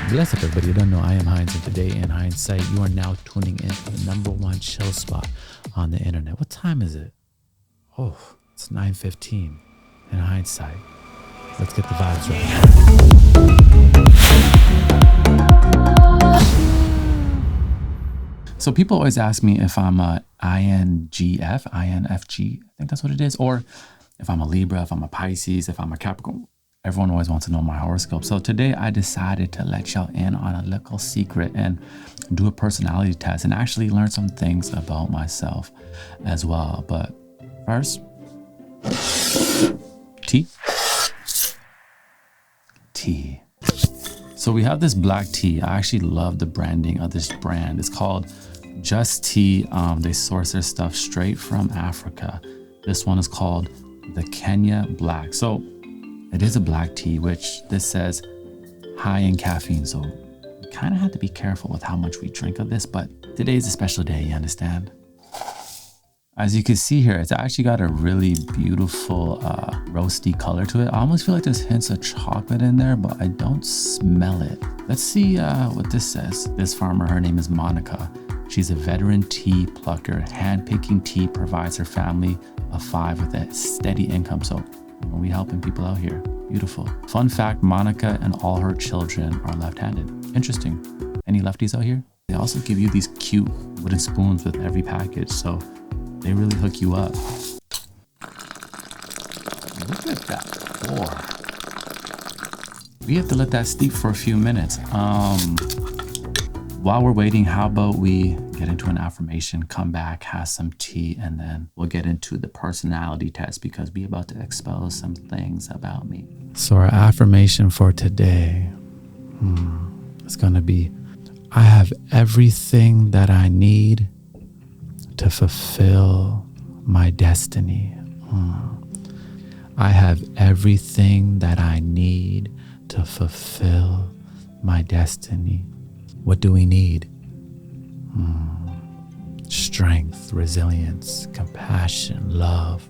Bless up, everybody. You don't know I am HINDZ, and today in hindsight, you are now tuning in to the #1 chill spot on the internet. What time is it? Oh, it's 9:15 in hindsight. Let's get the vibes right. So people always ask me if I'm a INFJ, I think that's what it is, or if I'm a Libra, if I'm a Pisces, if I'm a Capricorn. Everyone always wants to know my horoscope. So today I decided to let y'all in on a little secret and do a personality test and actually learn some things about myself as well. But first, tea. So we have this black tea. I actually love the branding of this brand. It's called Just Tea. They source their stuff straight from Africa. This one is called the Kenya Black. So it is a black tea, which this says high in caffeine. So you kind of have to be careful with how much we drink of this, but today's a special day, you understand? As you can see here, it's actually got a really beautiful roasty color to it. I almost feel like there's hints of chocolate in there, but I don't smell it. Let's see what this says. This farmer, her name is Monica. She's a veteran tea plucker. Hand-picking tea provides her family of 5 with a steady income. So we helping people out here. Beautiful. Fun fact, Monica and all her children are left-handed. Interesting. Any lefties out here? They also give you these cute wooden spoons with every package, so they really hook you up. Look at that pour. We have to let that steep for a few minutes. While we're waiting, how about we get into an affirmation, come back, have some tea, and then we'll get into the personality test because we're about to expose some things about me. So our affirmation for today is going to be, I have everything that I need to fulfill my destiny. I have everything that I need to fulfill my destiny. What do we need? Strength, resilience, compassion, love,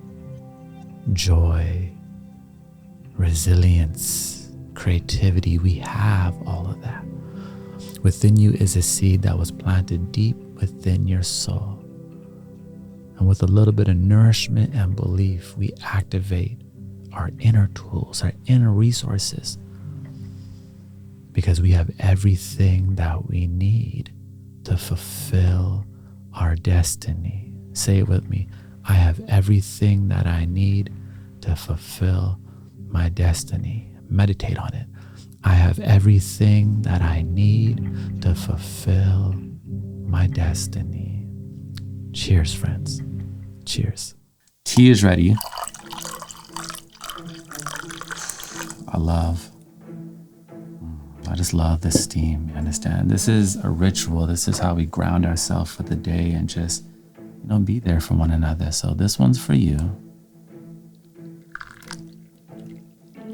joy, resilience, creativity. We have all of that. Within you is a seed that was planted deep within your soul. And with a little bit of nourishment and belief, we activate our inner tools, our inner resources, because we have everything that we need to fulfill our destiny. Say it with me. I have everything that I need to fulfill my destiny. Meditate on it. I have everything that I need to fulfill my destiny. Cheers, friends. Cheers. Tea is ready. I just love the steam, you understand? This is a ritual. This is how we ground ourselves for the day and just, be there for one another. So this one's for you.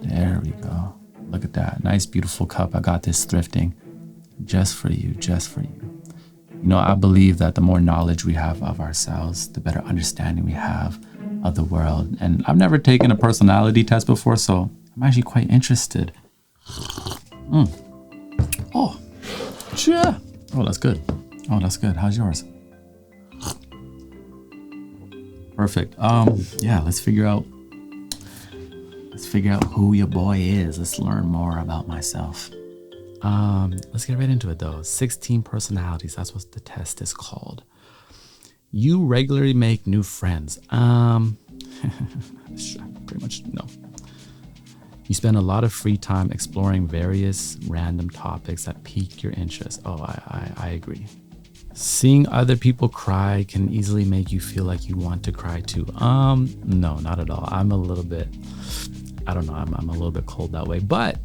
There we go. Look at that. Nice, beautiful cup. I got this thrifting just for you, just for you. I believe that the more knowledge we have of ourselves, the better understanding we have of the world. And I've never taken a personality test before, so I'm actually quite interested. Oh, yeah. Oh, that's good. How's yours? Perfect. Yeah, let's figure out who your boy is. Let's learn more about myself. Let's get right into it though. 16 personalities. That's what the test is called. You regularly make new friends. Pretty much no. You spend a lot of free time exploring various random topics that pique your interest. Oh, I agree. Seeing other people cry can easily make you feel like you want to cry too. No, not at all. I'm a little bit cold that way, but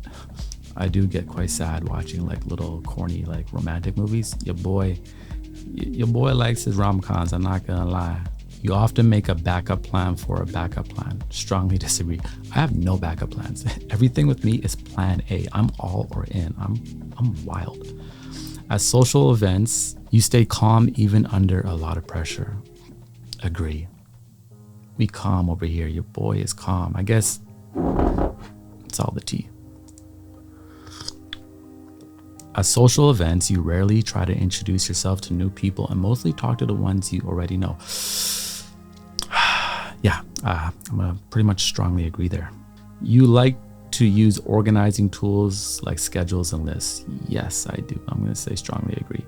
I do get quite sad watching like little corny like romantic movies. Your boy likes his rom-coms, I'm not gonna lie. You often make a backup plan for a backup plan. Strongly disagree. I have no backup plans. Everything with me is plan A. I'm all or in. I'm wild. At social events, you stay calm even under a lot of pressure. Agree. We calm over here. Your boy is calm. I guess It's all the tea. At social events, you rarely try to introduce yourself to new people and mostly talk to the ones you already know. Yeah, I'm gonna pretty much strongly agree there. You like to use organizing tools like schedules and lists. Yes, I do. I'm gonna say strongly agree.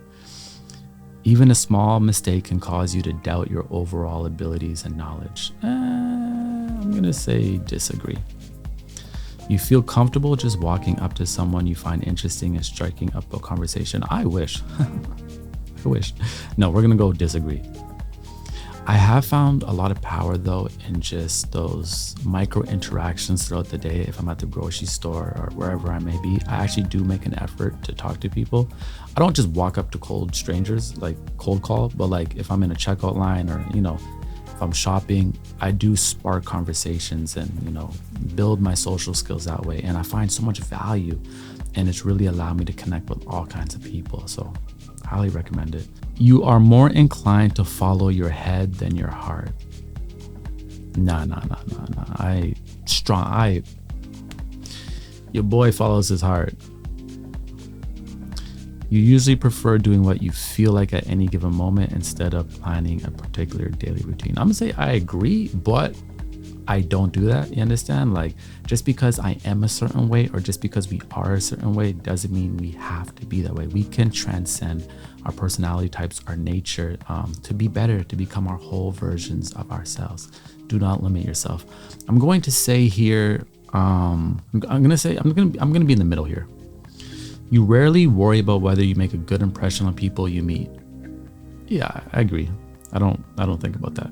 Even a small mistake can cause you to doubt your overall abilities and knowledge. I'm gonna say disagree. You feel comfortable just walking up to someone you find interesting and striking up a conversation. I wish. I wish. No, we're gonna go disagree. I have found a lot of power though in just those micro interactions throughout the day. If I'm at the grocery store or wherever I may be, I actually do make an effort to talk to people. I don't just walk up to cold strangers, like cold call, but like if I'm in a checkout line or, if I'm shopping, I do spark conversations and, build my social skills that way. And I find so much value, and it's really allowed me to connect with all kinds of people. So highly recommend it. You are more inclined to follow your head than your heart. Nah. Your boy follows his heart. You usually prefer doing what you feel like at any given moment instead of planning a particular daily routine. I'm gonna say I agree, but I don't do that. You understand? Like, just because I am a certain way or just because we are a certain way doesn't mean we have to be that way. We can transcend our personality types, our nature, to be better, to become our whole versions of ourselves. Do not limit yourself. I'm going to say here, I'm gonna be in the middle here. You rarely worry about whether you make a good impression on people you meet. Yeah, I agree. I don't think about that.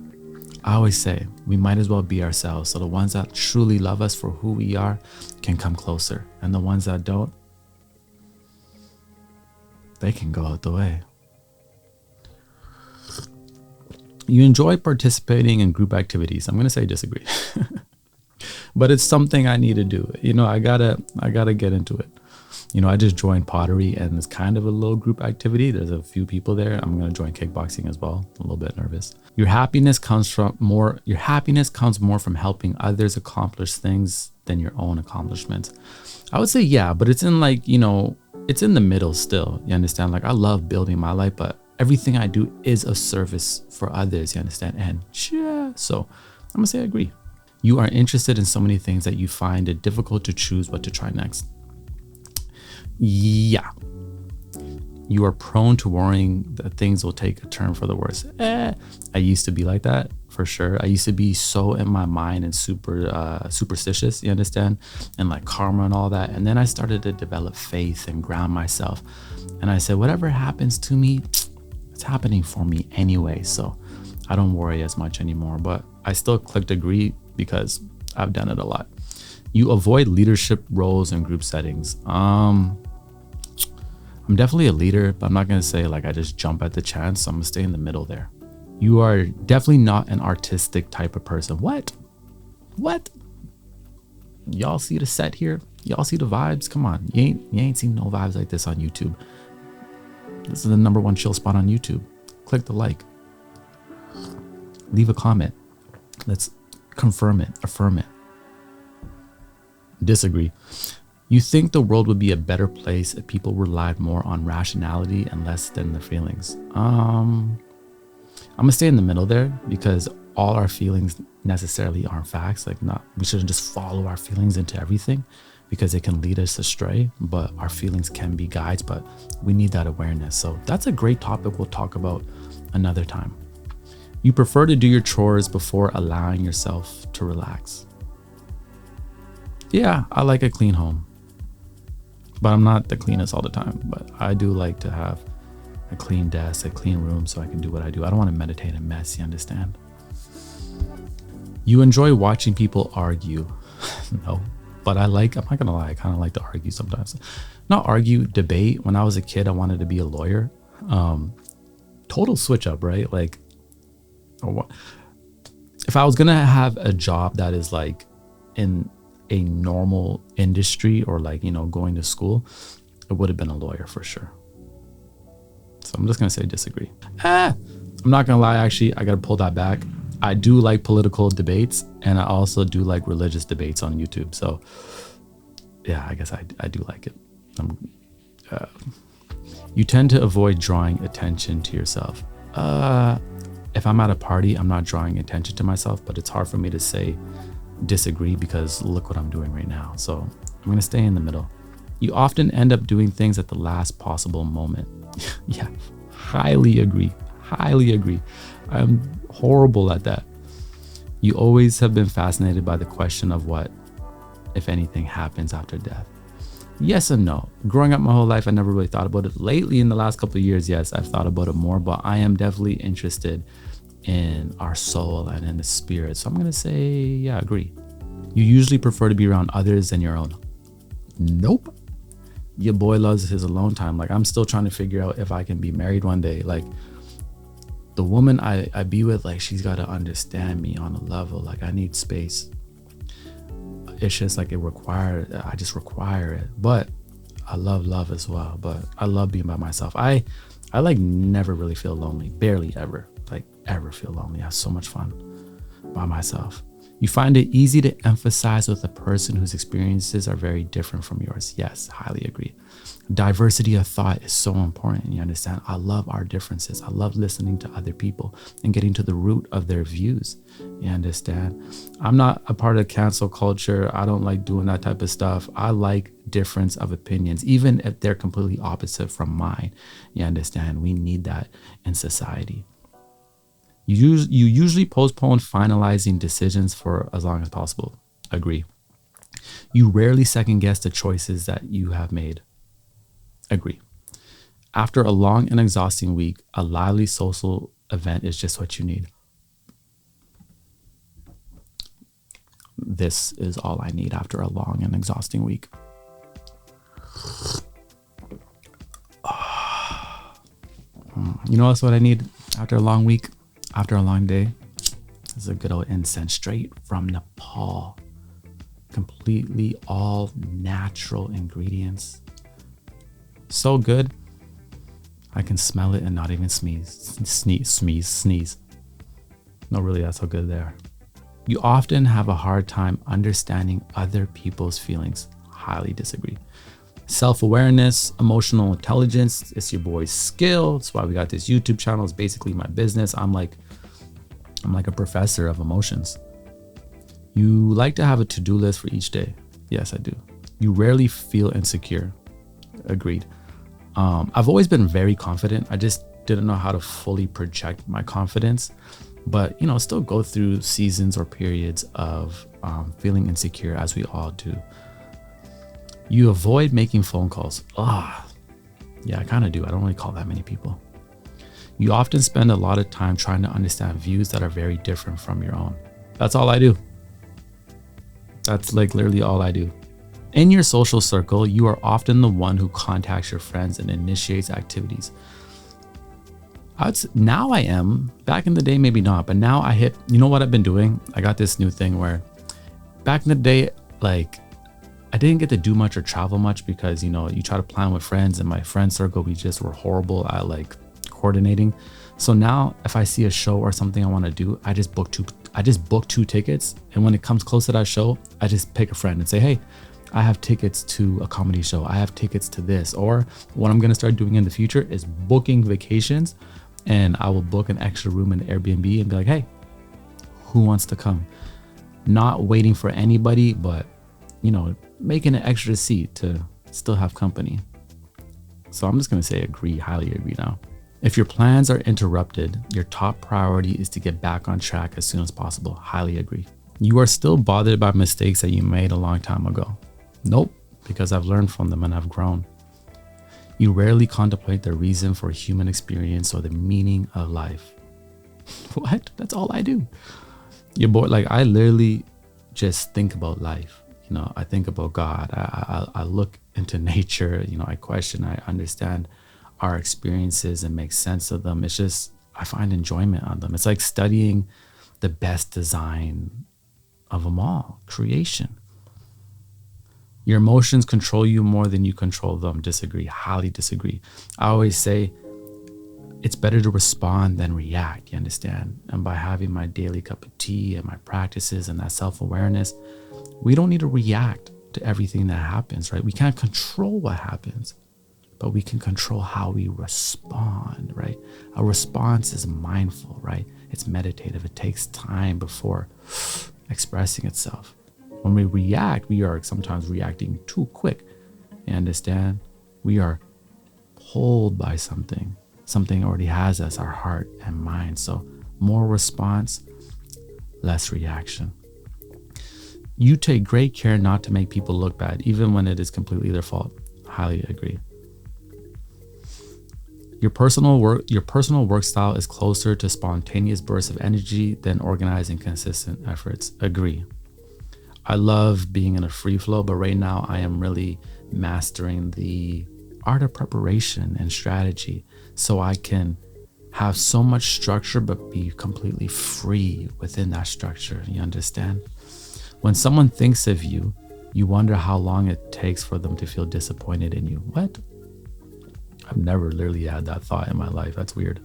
I always say we might as well be ourselves, so the ones that truly love us for who we are can come closer, and the ones that don't, they can go out the way. You enjoy participating in group activities. I'm going to say disagree. But it's something I need to do. I gotta get into it. I just joined pottery, and it's kind of a little group activity. There's a few people there. I'm going to join kickboxing as well. A little bit nervous. Your happiness comes more from helping others accomplish things than your own accomplishments. I would say, yeah, but it's in it's in the middle still. You understand? Like, I love building my life, but everything I do is a service for others. You understand? And yeah, so I'm going to say I agree. You are interested in so many things that you find it difficult to choose what to try next. Yeah. You are prone to worrying that things will take a turn for the worse. I used to be like that, for sure. I used to be so in my mind and super superstitious, you understand? And like karma and all that. And then I started to develop faith and ground myself. And I said, whatever happens to me, it's happening for me anyway. So I don't worry as much anymore. But I still clicked agree because I've done it a lot. You avoid leadership roles in group settings. I'm definitely a leader, but I'm not going to say like I just jump at the chance. So I'm going to stay in the middle there. You are definitely not an artistic type of person. What? Y'all see the set here? Y'all see the vibes? Come on. You ain't seen no vibes like this on YouTube. This is the #1 chill spot on YouTube. Click the like. Leave a comment. Let's confirm it, affirm it. Disagree. You think the world would be a better place if people relied more on rationality and less than their feelings. I'm gonna stay in the middle there because all our feelings necessarily aren't facts. We shouldn't just follow our feelings into everything because it can lead us astray, but our feelings can be guides, but we need that awareness. So that's a great topic we'll talk about another time. You prefer to do your chores before allowing yourself to relax. Yeah, I like a clean home, but I'm not the cleanest all the time, but I do like to have a clean desk, a clean room so I can do what I do. I don't want to meditate in mess, you understand? You enjoy watching people argue. No, but I'm not gonna lie, I kind of like to argue sometimes. Not argue, debate. When I was a kid, I wanted to be a lawyer. Total switch up, right? Like, if I was gonna have a job that is like in a normal industry or going to school, it would have been a lawyer for sure. So I'm just gonna say disagree. I'm not gonna lie, actually, I gotta pull that back. I do like political debates, and I also do like religious debates on YouTube. So yeah, I guess I do like it. You tend to avoid drawing attention to yourself. If I'm at a party, I'm not drawing attention to myself, but it's hard for me to say disagree because look what I'm doing right now. So I'm going to stay in the middle. You often end up doing things at the last possible moment. Yeah, highly agree. Highly agree. I'm horrible at that. You always have been fascinated by the question of what, if anything, happens after death. Yes and no. Growing up my whole life, I never really thought about it. Lately, in the last couple of years, yes, I've thought about it more, but I am definitely interested in our soul and in the spirit. So I'm going to say, yeah, agree. You usually prefer to be around others than your own. Nope. Your boy loves his alone time. Like, I'm still trying to figure out if I can be married one day. Like, the woman I be with, like, she's got to understand me on a level. Like, I need space. It's just like I just require it. But I love love as well. But I love being by myself. I like never really feel lonely. Barely ever. Like, ever feel lonely. I have so much fun by myself. You find it easy to emphasize with a person whose experiences are very different from yours. Yes, highly agree. Diversity of thought is so important. You understand? I love our differences. I love listening to other people and getting to the root of their views. You understand? I'm not a part of cancel culture. I don't like doing that type of stuff. I like difference of opinions, even if they're completely opposite from mine. You understand? We need that in society. You usually postpone finalizing decisions for as long as possible. Agree. You rarely second guess the choices that you have made. Agree. After a long and exhausting week, a lively social event is just what you need. This is all I need after a long and exhausting week. You know what's what I need after a long week? After a long day? This is a good old incense straight from Nepal. Completely all natural ingredients. So good. I can smell it and not even sneeze. No, really, that's how good they are. You often have a hard time understanding other people's feelings. Highly disagree. Self-awareness, emotional intelligence, it's your boy's skill. That's why we got this YouTube channel. It's basically my business. I'm like a professor of emotions. You like to have a to-do list for each day. Yes, I do. You rarely feel insecure. Agreed. I've always been very confident. I just didn't know how to fully project my confidence, but still go through seasons or periods of feeling insecure, as we all do. You avoid making phone calls. Yeah, I kind of do. I don't really call that many people. You often spend a lot of time trying to understand views that are very different from your own. That's all I do. That's like literally all I do. In your social circle, you are often the one who contacts your friends and initiates activities. Now I am. Back in the day, maybe not, but now I hit, you know what I've been doing? I got this new thing where back in the day, like, I didn't get to do much or travel much because, you try to plan with friends, and my friend circle, we just were horrible at like coordinating. So now if I see a show or something I want to do, I just book two tickets. And when it comes close to that show, I just pick a friend and say, hey, I have tickets to a comedy show. I have tickets to this. Or what I'm going to start doing in the future is booking vacations, and I will book an extra room in Airbnb and be like, hey, who wants to come? Not waiting for anybody, but, making an extra seat to still have company. So I'm just going to say agree, highly agree now. If your plans are interrupted, your top priority is to get back on track as soon as possible. Highly agree. You are still bothered by mistakes that you made a long time ago. Nope, because I've learned from them and I've grown. You rarely contemplate the reason for human experience or the meaning of life. What? That's all I do. Your boy, like, I literally just think about life. I think about God. I look into nature. I question, I understand our experiences and make sense of them. It's just, I find enjoyment on them. It's like studying the best design of them all, creation. Your emotions control you more than you control them. Disagree, highly disagree. I always say, It's better to respond than react, you understand? And by having my daily cup of tea and my practices and that self-awareness, we don't need to react to everything that happens, right? We can't control what happens, but we can control how we respond, right? A response is mindful, right? It's meditative. It takes time before expressing itself. When we react, we are sometimes reacting too quick. You understand? We are pulled by something. Something already has us, our heart and mind. So more response, less reaction. You take great care not to make people look bad, even when it is completely their fault. Highly agree. Your personal work style is closer to spontaneous bursts of energy than organized and consistent efforts. Agree. I love being in a free flow, but right now I am really mastering the art of preparation and strategy so I can have so much structure but be completely free within that structure. You understand? When someone thinks of you, you wonder how long it takes for them to feel disappointed in you. What? I've never literally had that thought in my life. That's weird.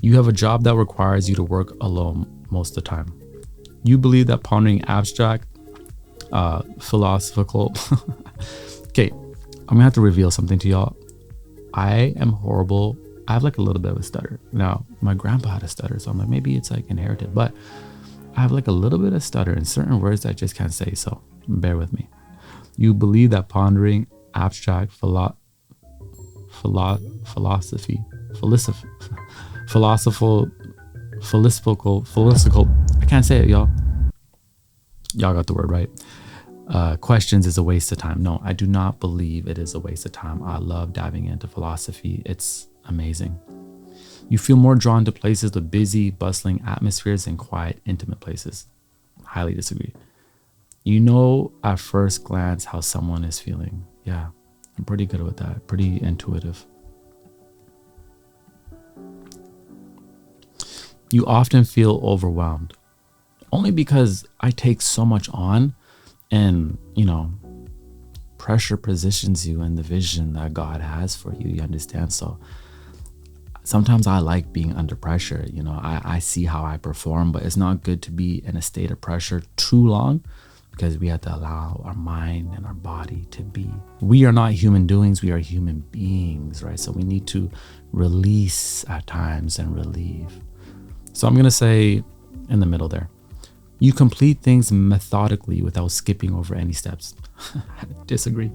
You have a job that requires you to work alone most of the time. You believe that pondering abstract, philosophical... Okay, I'm gonna have to reveal something to y'all. I am horrible. I have like a little bit of a stutter. Now, my grandpa had a stutter, so I'm like, maybe it's like inherited, but I have like a little bit of stutter in certain words I just can't say, so bear with me. You believe that pondering abstract philosophical, I can't say it, y'all. Y'all got the word right. Questions is a waste of time. No, I do not believe it is a waste of time. I love diving into philosophy. It's amazing. You feel more drawn to places with busy, bustling atmospheres than quiet, intimate places. Highly disagree. You know at first glance how someone is feeling. Yeah, I'm pretty good with that. Pretty intuitive. You often feel overwhelmed. Only because I take so much on and, pressure positions you in the vision that God has for you. You understand? So sometimes I like being under pressure. I see how I perform, but it's not good to be in a state of pressure too long because we have to allow our mind and our body to be. We are not human doings. We are human beings, right? So we need to release at times and relieve. So I'm going to say in the middle there. You complete things methodically without skipping over any steps. Disagree.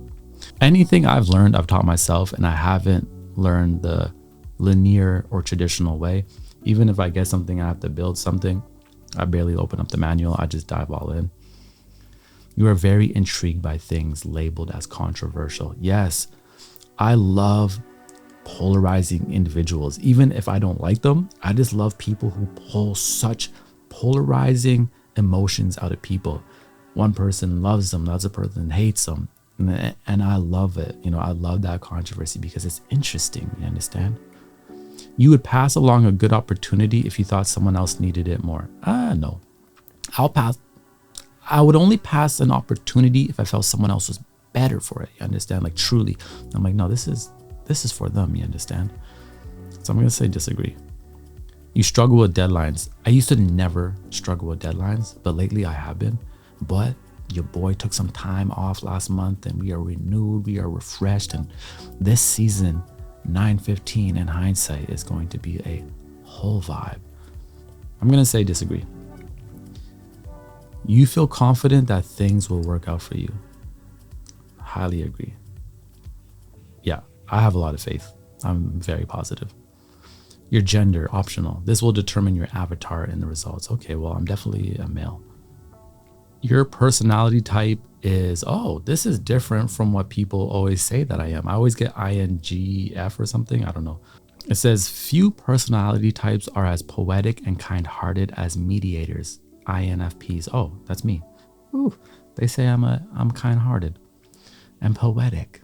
Anything I've learned, I've taught myself, and I haven't learned the linear or traditional way. Even if I get something, I have to build something. I barely open up the manual. I just dive all in. You are very intrigued by things labeled as controversial. Yes, I love polarizing individuals. Even if I don't like them, I just love people who pull such polarizing emotions out of people. One person loves them, the other person hates them, and I love it. I love that controversy because it's interesting. You understand? You would pass along a good opportunity if you thought someone else needed it more. No, I would only pass an opportunity if I felt someone else was better for it. You understand? Like truly, I'm like, no, this is for them. You understand? So I'm gonna say disagree. You struggle with deadlines. I used to never struggle with deadlines, but lately I have been. But your boy took some time off last month and we are renewed, we are refreshed. And this season, 9/15 in hindsight is going to be a whole vibe. I'm going to say disagree. You feel confident that things will work out for you. Highly agree. Yeah, I have a lot of faith. I'm very positive. Your gender, optional. This will determine your avatar in the results. Okay, well, I'm definitely a male. Your personality type is, this is different from what people always say that I am. I always get INGF or something. I don't know. It says, few personality types are as poetic and kind-hearted as mediators, INFPs. Oh, that's me. Ooh, they say I'm kind-hearted and poetic.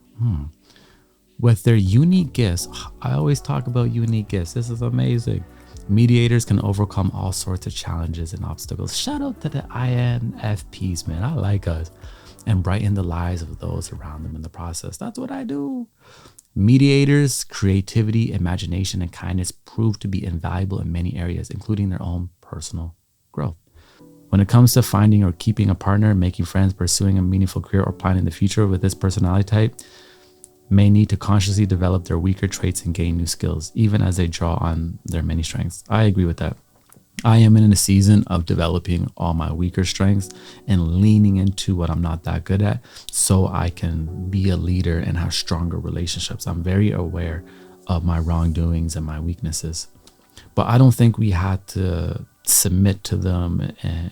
With their unique gifts, I always talk about unique gifts. This is amazing. Mediators can overcome all sorts of challenges and obstacles. Shout out to the INFPs, man. I like us. And brighten the lives of those around them in the process. That's what I do. Mediators, creativity, imagination, and kindness prove to be invaluable in many areas, including their own personal growth. When it comes to finding or keeping a partner, making friends, pursuing a meaningful career, or planning the future with this personality type, may need to consciously develop their weaker traits and gain new skills, even as they draw on their many strengths. I agree with that. I am in a season of developing all my weaker strengths and leaning into what I'm not that good at so I can be a leader and have stronger relationships. I'm very aware of my wrongdoings and my weaknesses, but I don't think we had to submit to them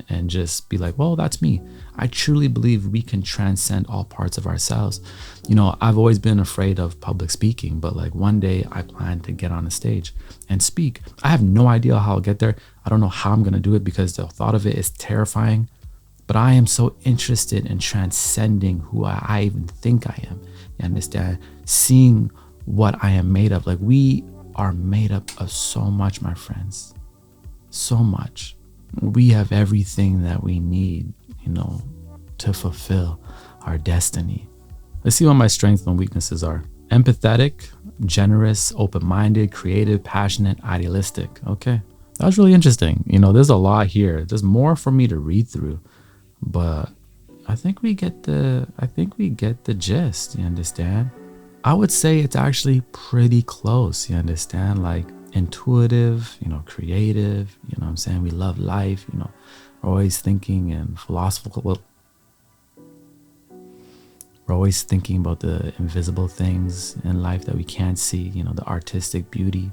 and just be like, well, that's me. I truly believe we can transcend all parts of ourselves. You know, I've always been afraid of public speaking, but like one day I plan to get on a stage and speak. I have no idea how I'll get there. I don't know how I'm going to do it because the thought of it is terrifying, but I am so interested in transcending who I even think I am. You understand? Seeing what I am made of. Like, we are made up of so much, my friends. So much. We have everything that we need, you know, to fulfill our destiny. Let's see what my strengths and weaknesses are. Empathetic, generous, open-minded, creative, passionate, idealistic. Okay, that was really interesting. You know, there's a lot here. There's more for me to read through, but I think we get the gist. You understand? I would say it's actually pretty close. You understand? Like, intuitive, you know, creative, you know what I'm saying? We love life, you know, we're always thinking and philosophical. We're always thinking about the invisible things in life that we can't see, you know, the artistic beauty.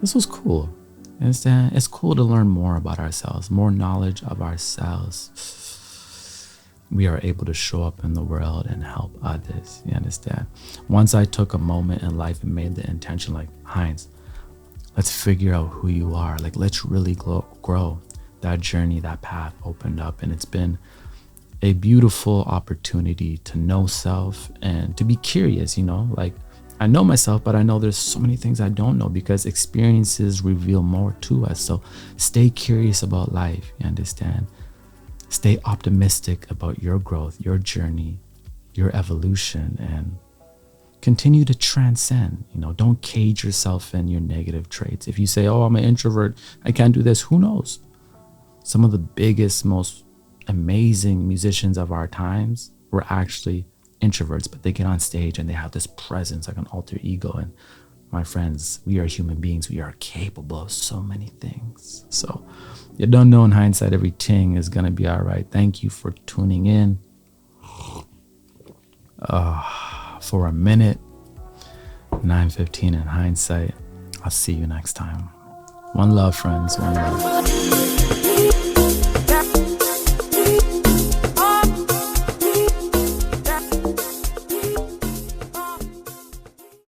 This was cool. You understand? It's cool to learn more about ourselves, more knowledge of ourselves. We are able to show up in the world and help others. You understand? Once I took a moment in life and made the intention, like, HINDZ, let's figure out who you are. Like, let's really grow. That journey, that path opened up, and it's been a beautiful opportunity to know self and to be curious, you know? Like, I know myself, but I know there's so many things I don't know because experiences reveal more to us. So stay curious about life, you understand? Stay optimistic about your growth, your journey, your evolution, and continue to transcend. You know, don't cage yourself in your negative traits. If you say, oh, I'm an introvert, I can't do this, who knows? Some of the biggest, most amazing musicians of our times were actually introverts, but they get on stage and they have this presence, like an alter ego. And my friends, we are human beings. We are capable of so many things. So you don't know, in hindsight, everything is going to be all right. Thank you for tuning in. For a minute, 9:15 in hindsight. I'll see you next time. One love, friends. One love.